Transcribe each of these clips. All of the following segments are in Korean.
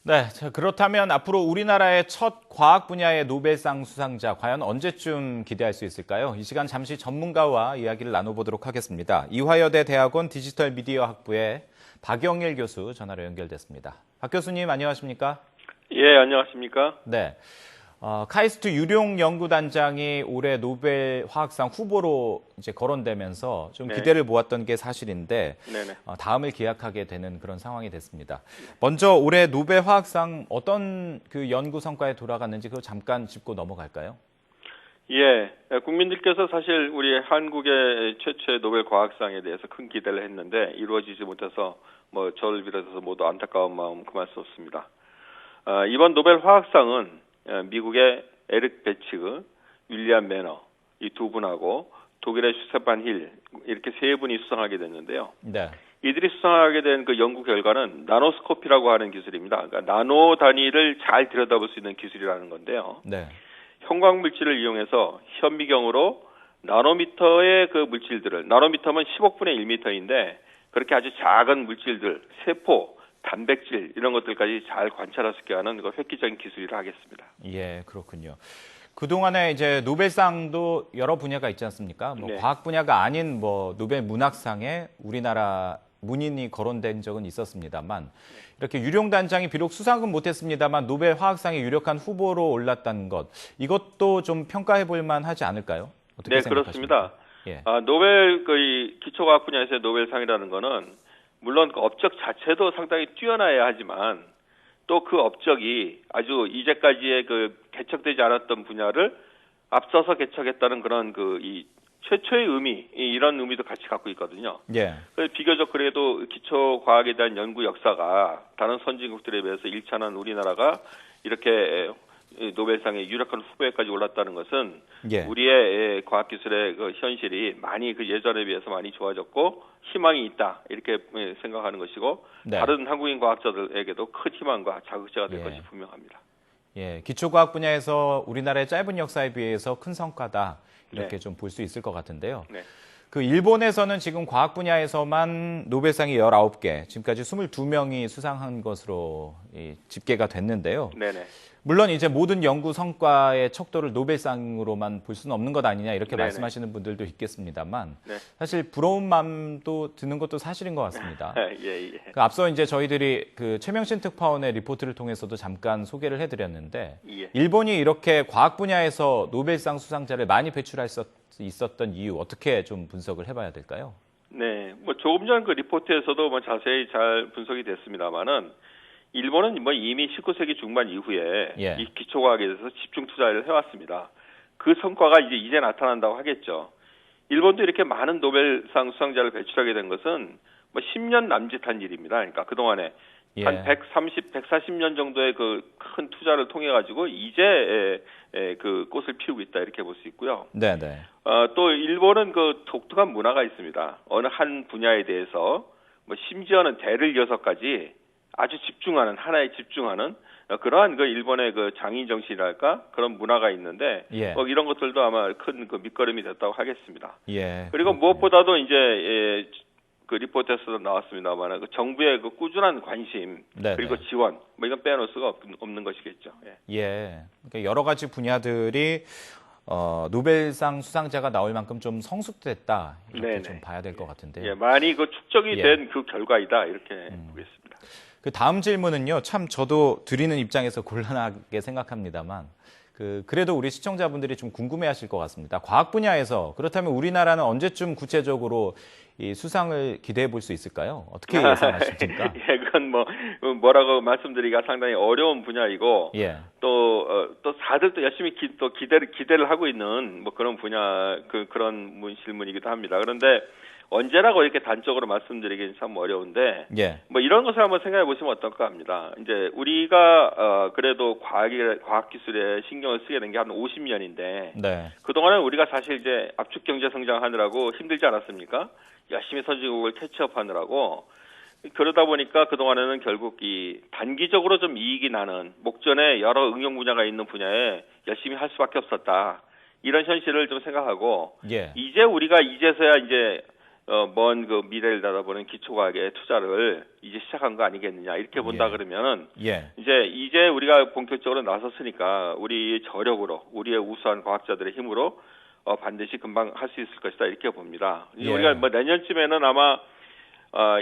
네, 자, 그렇다면 앞으로 우리나라의 첫 과학 분야의 노벨상 수상자 과연 언제쯤 기대할 수 있을까요? 이 시간 잠시 전문가와 이야기를 나눠보도록 하겠습니다. 이화여대 대학원 디지털 미디어 학부의 박영일 교수 전화로 연결됐습니다. 박 교수님 안녕하십니까? 예, 안녕하십니까? 네. 카이스트 유룡 연구단장이 올해 노벨 화학상 후보로 이제 거론되면서 좀 기대를 모았던 게 사실인데 다음을 기약하게 되는 그런 상황이 됐습니다. 먼저 올해 노벨 화학상 어떤 그 연구 성과에 돌아갔는지 그거 잠깐 짚고 넘어갈까요? 예, 국민들께서 사실 우리 한국의 최초의 노벨 과학상에 대해서 큰 기대를 했는데 이루어지지 못해서 저를 비롯해서 모두 안타까운 마음 그만 쏟습니다. 이번 노벨 화학상은 미국의 에릭 베치그, 윌리엄 매너 이 두 분하고 독일의 슈세판 힐 이렇게 세 분이 수상하게 됐는데요. 네. 이들이 수상하게 된 그 연구 결과는 나노스코피라고 하는 기술입니다. 그러니까 나노 단위를 잘 들여다볼 수 있는 기술이라는 건데요. 네. 형광 물질을 이용해서 현미경으로 나노미터의 그 물질들을 나노미터면 10억분의 1미터인데 그렇게 아주 작은 물질들, 세포 단백질 이런 것들까지 잘 관찰할 수 있게 하는 그 획기적인 기술이라 하겠습니다. 예, 그렇군요. 그동안에 이제 노벨상도 여러 분야가 있지 않습니까? 과학 분야가 아닌 노벨 문학상에 우리나라 문인이 거론된 적은 있었습니다만 이렇게 유룡 단장이 비록 수상은 못했습니다만 노벨 화학상에 유력한 후보로 올랐다는 것 이것도 좀 평가해 볼 만하지 않을까요? 어떻게 생각하십니까? 그렇습니다. 예. 노벨 기초과학 분야에서의 노벨상이라는 거는 물론 그 업적 자체도 상당히 뛰어나야 하지만 또 그 업적이 아주 이제까지의 그 개척되지 않았던 분야를 앞서서 개척했다는 그런 이 최초의 의미 이런 의미도 같이 갖고 있거든요. 예. 그래서 비교적 그래도 기초 과학에 대한 연구 역사가 다른 선진국들에 비해서 일차는 우리나라가 이렇게 노벨상의 유력한 후보에까지 올랐다는 것은 우리의 과학기술의 그 현실이 많이 그 예전에 비해서 많이 좋아졌고 희망이 있다 이렇게 생각하는 것이고 다른 한국인 과학자들에게도 큰 희망과 자극제가 될 것이 분명합니다. 예, 기초과학 분야에서 우리나라의 짧은 역사에 비해서 큰 성과다 이렇게 좀 볼 수 있을 것 같은데요. 그 일본에서는 지금 과학 분야에서만 노벨상이 19개, 지금까지 22명이 수상한 것으로 집계가 됐는데요. 물론 이제 모든 연구 성과의 척도를 노벨상으로만 볼 수는 없는 것 아니냐 이렇게 말씀하시는 분들도 있겠습니다만 사실 부러운 마음도 드는 것도 사실인 것 같습니다. 그 앞서 이제 저희들이 그 최명신 특파원의 리포트를 통해서도 잠깐 소개를 해드렸는데 일본이 이렇게 과학 분야에서 노벨상 수상자를 많이 배출할 수 있었던 이유 어떻게 좀 분석을 해봐야 될까요? 네, 조금 전 그 리포트에서도 자세히 잘 분석이 됐습니다만은. 일본은 이미 19세기 중반 이후에 이 기초과학에 대해서 집중 투자를 해왔습니다. 그 성과가 이제 나타난다고 하겠죠. 일본도 이렇게 많은 노벨상 수상자를 배출하게 된 것은 10년 남짓한 일입니다. 그러니까 그동안에 한 130, 140년 정도의 그 큰 투자를 통해 가지고 이제 그 꽃을 피우고 있다 이렇게 볼 수 있고요. 또 일본은 그 독특한 문화가 있습니다. 어느 한 분야에 대해서 심지어는 대를 이어서까지 아주 집중하는 하나에 집중하는 그러한 그 일본의 그 장인 정신이랄까 그런 문화가 있는데 이런 것들도 아마 큰 그 밑거름이 됐다고 하겠습니다. 그리고 무엇보다도 이제 그 리포트에서도 나왔습니다만 그 정부의 그 꾸준한 관심 그리고 지원 이건 빼놓을 수가 없는 것이겠죠. 그러니까 여러 가지 분야들이 노벨상 수상자가 나올 만큼 좀 성숙됐다 이렇게 좀 봐야 될 것 같은데요. 많이 그 축적이 된 그 결과이다 이렇게 보겠습니다. 그 다음 질문은요, 참 저도 드리는 입장에서 곤란하게 생각합니다만, 그래도 우리 시청자분들이 좀 궁금해하실 것 같습니다. 과학 분야에서 그렇다면 우리나라는 언제쯤 구체적으로 이 수상을 기대해 볼 수 있을까요? 어떻게 예상하십니까? 그건 뭐라고 말씀드리기가 상당히 어려운 분야이고 또 다들 또 열심히 기대를 하고 있는 그런 분야 그런 질문이기도 합니다. 그런데 언제라고 이렇게 단적으로 말씀드리기는 참 어려운데 이런 것을 한번 생각해 보시면 어떨까 합니다. 이제 우리가 그래도 과학 기술에 신경을 쓰게 된 게 한 50년인데 그동안은 우리가 사실 이제 압축 경제 성장하느라고 힘들지 않았습니까? 열심히 선진국을 캐치업하느라고 그러다 보니까 그동안에는 결국 이 단기적으로 좀 이익이 나는 목전에 여러 응용 분야가 있는 분야에 열심히 할 수밖에 없었다. 이런 현실을 좀 생각하고 이제 우리가 이제서야 이제 먼 그 미래를 다뤄보는 기초과학에 투자를 이제 시작한 거 아니겠느냐 이렇게 본다 그러면은 이제 우리가 본격적으로 나섰으니까 우리 저력으로 우리의 우수한 과학자들의 힘으로 반드시 금방 할 수 있을 것이다 이렇게 봅니다. 우리가 뭐 내년쯤에는 아마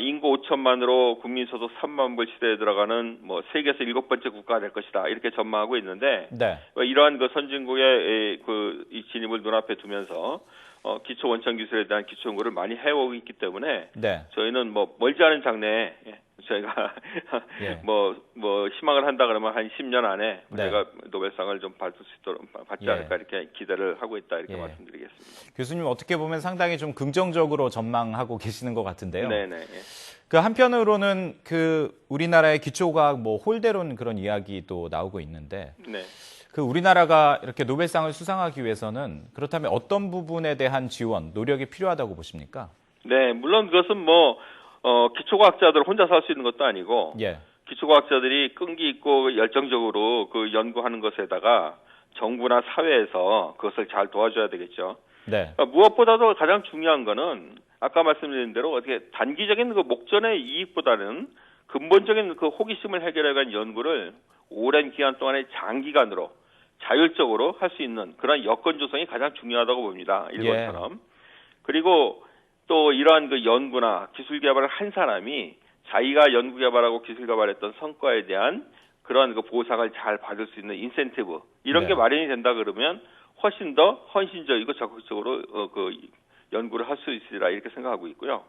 인구 5천만으로 국민 소득 3만 불 시대에 들어가는 뭐 세계에서 7번째 국가가 될 것이다 이렇게 전망하고 있는데 이러한 그 선진국의 이 진입을 눈앞에 두면서 기초 원천 기술에 대한 기초 연구를 많이 해오고 있기 때문에 저희는 뭐 멀지 않은 장래에 저희가 뭐 희망을 한다 그러면 한 10년 안에 저희가 노벨상을 좀 받을 수 있도록 받지 않을까 이렇게 기대를 하고 있다 이렇게 말씀드리겠습니다. 교수님 어떻게 보면 상당히 좀 긍정적으로 전망하고 계시는 것 같은데요. 네네. 그 한편으로는 그 우리나라의 기초과학 뭐 홀대론 그런 이야기도 나오고 있는데 그 우리나라가 이렇게 노벨상을 수상하기 위해서는 그렇다면 어떤 부분에 대한 지원, 노력이 필요하다고 보십니까? 네, 물론 그것은 뭐 기초과학자들 혼자서 할 수 있는 것도 아니고 기초과학자들이 끈기 있고 열정적으로 그 연구하는 것에다가 정부나 사회에서 그것을 잘 도와줘야 되겠죠. 무엇보다도 가장 중요한 거는 아까 말씀드린 대로 어떻게 단기적인 그 목전의 이익보다는 근본적인 그 호기심을 해결해 간 연구를 오랜 기간 동안에 장기간으로 자율적으로 할 수 있는 그런 여건 조성이 가장 중요하다고 봅니다. 일본처럼. 그리고 또 이러한 그 연구나 기술 개발을 한 사람이 자기가 연구 개발하고 기술 개발했던 성과에 대한 그런 그 보상을 잘 받을 수 있는 인센티브 이런 게 마련이 된다 그러면 훨씬 더 헌신적이고 적극적으로 그 연구를 할 수 있으리라 이렇게 생각하고 있고요.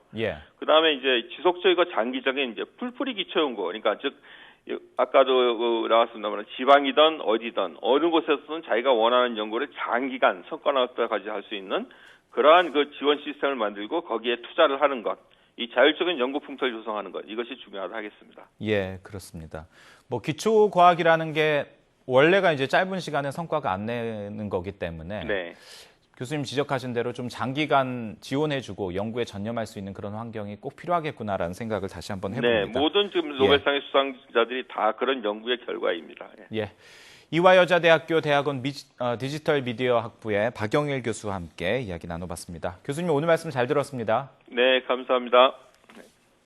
그다음에 이제 지속적이고 장기적인 이제 풀뿌리 기초 연구 그러니까 즉 아까도 나왔습니다만 지방이든 어디든 어느 곳에서든 자기가 원하는 연구를 장기간 성과 나올 때까지 할 수 있는 그러한 그 지원 시스템을 만들고 거기에 투자를 하는 것, 이 자율적인 연구 풍토를 조성하는 것 이것이 중요하다 하겠습니다. 그렇습니다. 뭐 기초 과학이라는 게 원래가 이제 짧은 시간에 성과가 안 내는 거기 때문에 교수님 지적하신 대로 좀 장기간 지원해주고 연구에 전념할 수 있는 그런 환경이 꼭 필요하겠구나라는 생각을 다시 한번 해봅니다. 모든 지금 노벨상의 수상자들이 다 그런 연구의 결과입니다. 이화여자대학교 대학원 디지털 미디어 학부의 박영일 교수와 함께 이야기 나눠봤습니다. 교수님 오늘 말씀 잘 들었습니다. 네, 감사합니다.